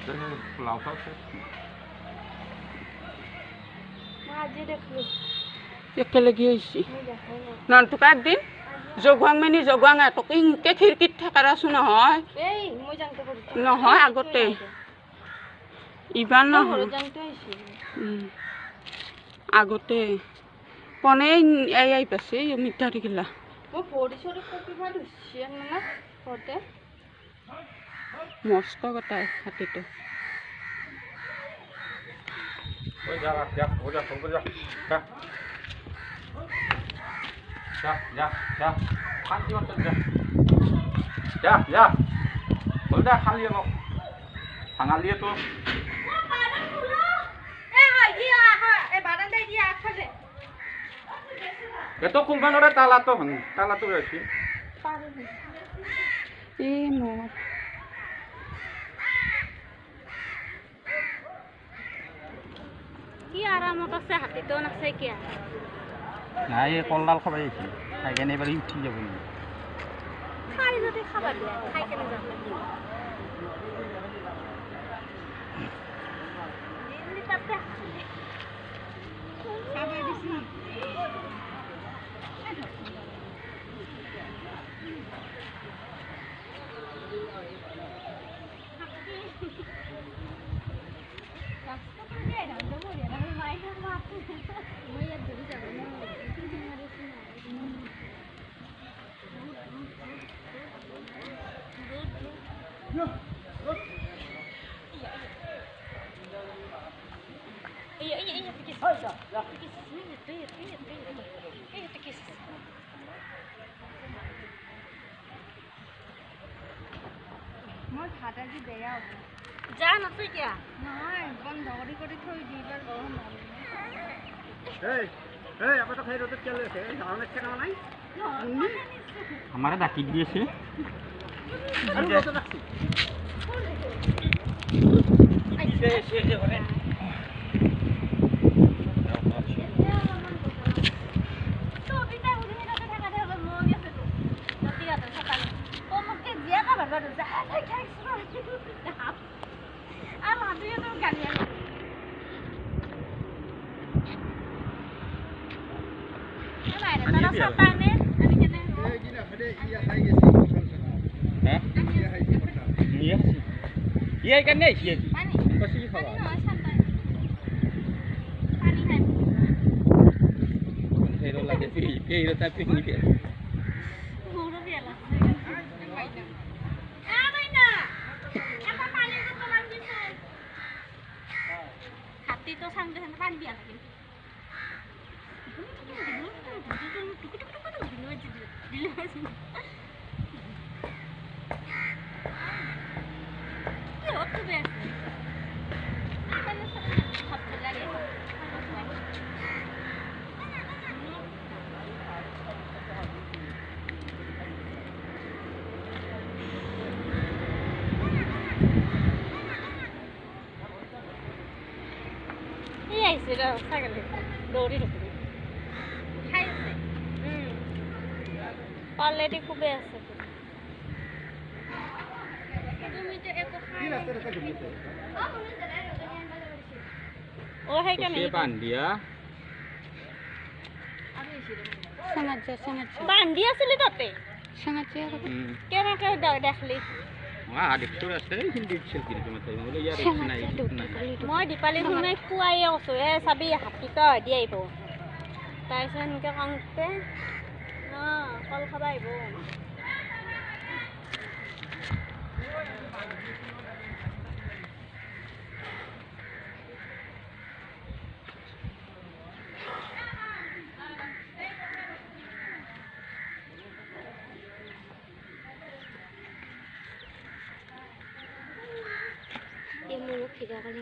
পোলাও খাও আজি দেখলো একেলগে হয়েছি ননটুকা একদিন জগুৱাং মানে জগুৱাং তোকে ইনকে খিৰিকীত থাকাৰ আছো নহয় এই মই জানতে কৰিছো নহয় আগতে ইবাৰ নহয় জানতে আইছি আগতে কোনে এই পাছে মিঠা থাকিলা মই ভৰিছৰ কপি ভাল হৈছে না ঘৰতে মস্ত গটাই হাতীটো ওই যা যা ও যা ও যা যা যা যা শান্তি মত যা যা যা বল যা খালি ন ভাঙালিয়ে তো এত কোম্পানিরে তালা তো রয়েছে এই মোৰ কি আরামত আছে হাতীটো নাছে কিয়া নাই এই কলডাল খাবাই আহিছিল খাই কেনে এবাৰ উঠি যাব খাই যদি খাবা দিয়া খাই কেনে যাব দিল্লি তাতে খাবা দিছি মই ভাতাজি বেয়া হ'ব যা নাছে কিয়া নহয় বন্ধ কৰি থৈ দিবাৰ গৰম এই এই আপনি তো খাই রোতে চলে এসে ধারণা কেন নাই আমারে ডাকি দিয়েছে আর কত রাখছি সে করে তো বিটা উনি রাতে থাকা দে হবে মো গেছে তো রাতে রাতে সকালে ও মুকে জিয়া কা বারবার যা খাই আর মাদিয়ে তো গালি Iya kan nih, iya. Pasti kalau. Pero lagi pero tapi ini dia. Hati tuh sang dengan pan dia lagi. Quality খুবে আছে ও হে কেন বান্দিয়া সাঙাচ্ছে বান্দি আছিল তাতে সাঙাচ্ছে কেনেকে দেখলি দেখছো আছে হিন্দি সেলফি দিতে মতে বলে ইয়ার নাই মই দীপালি শুনে খুৱাই আছো হে চাবি হাতীটা দি আহিব তাৰপিছত এনেকে কওঁতে কল খাব আহিব এই মোৰো খিদা কালি